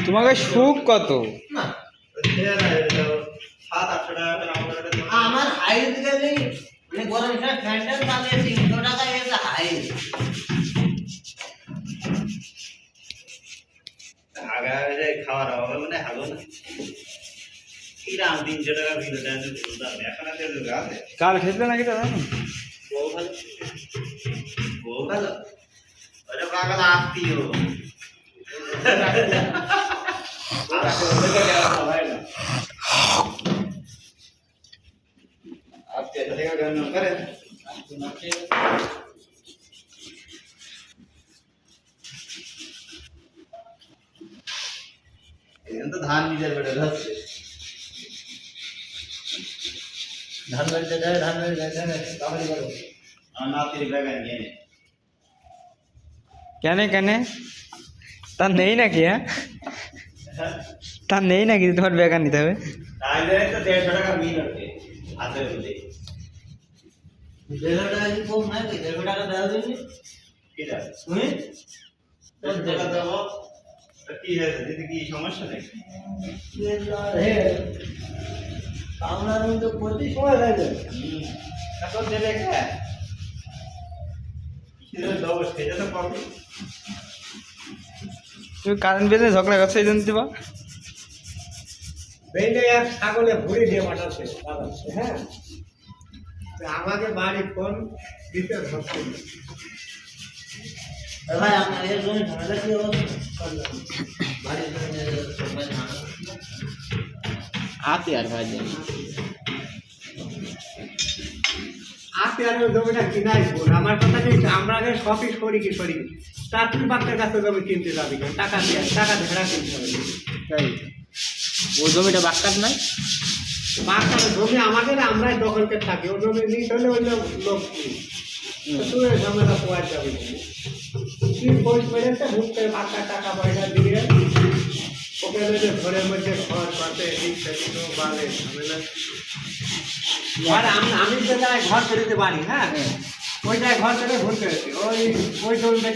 তোমাকে সুখ কত? আমার হাইট গেলে মানে গরম শাক ফ্যান্টার দামে 300 টাকা এর হাইট আগা যায় খাওয়ার হবে মানে হলো না কিরাম 300 টাকা কিলো দেন দাম এখন আছে আছে কাল খেতে নাকি দাদা? বউ ভালো বউ ভালো আরে পাগল আত্মীয় आपके धरेगा घर में करे ये तो धान भी जल बड़े रस ধান বেলতে যায় কামারি করো और ना तेरे बैगन ये কেনে কেনে তার নেই নাকি? হ্যাঁ তার নেই নাকি তোমার বেকার নিতে হবে? ताजे तो 150 টাকা বিল আছে হাতে বলে 150 টাকা কি কম না? 150 টাকা দেওয়া দিবি ঠিক আছে তুমি 150 টাকা দেবো তো কি হয়েছে দিদি কি সমস্যা নেই হে কামলার মধ্যে প্রতি সময় লাগে এখন দেবে কে কিসের দেবো সেটা তো পাবো তুমি কারেন্ট বিলে ঝগড়া করছো এই জন্য দিবা? বেঁধে এক ছাগলে ভুড়ি দিয়ে পাঠাচ্ছে হ্যাঁ আমাকে বাড়ি ফোন দিতে ধরছে ভাই আপনার এর জন্য ঝামেলা কি হবে বাড়ির জন্য সময় ঝামেলা আতে আর ভাই আপনি আর ওই জমিটা কিনাই বোন আমার কথা কি আমরা আগে সবই সরি চাকরি বাচ্চার কাছে জমি কিনতে যাবি কেন টাকা দিয়ে ভেড়া কিনতে হবে তাই ওই জমিটা বাক্কার নাই? বাচ্চার জমি আমাদের আমরাই দখলকে থাকি ওই জমি নিতে হলে ওই লোক তুই ঝামেলা পোয়ার যাবে কি পয়সা বেড়েছে হুট করে বাচ্চা টাকা পয়সা দিয়ে ওকে ঘরের মধ্যে ঘর পাতে বাড়ে ঝামেলা আর আমি যে জায়গায় ঘর করে দিতে পারি হ্যাঁ ওই জায়গায় ঘর করে ভুল করেছি ওই জমিটা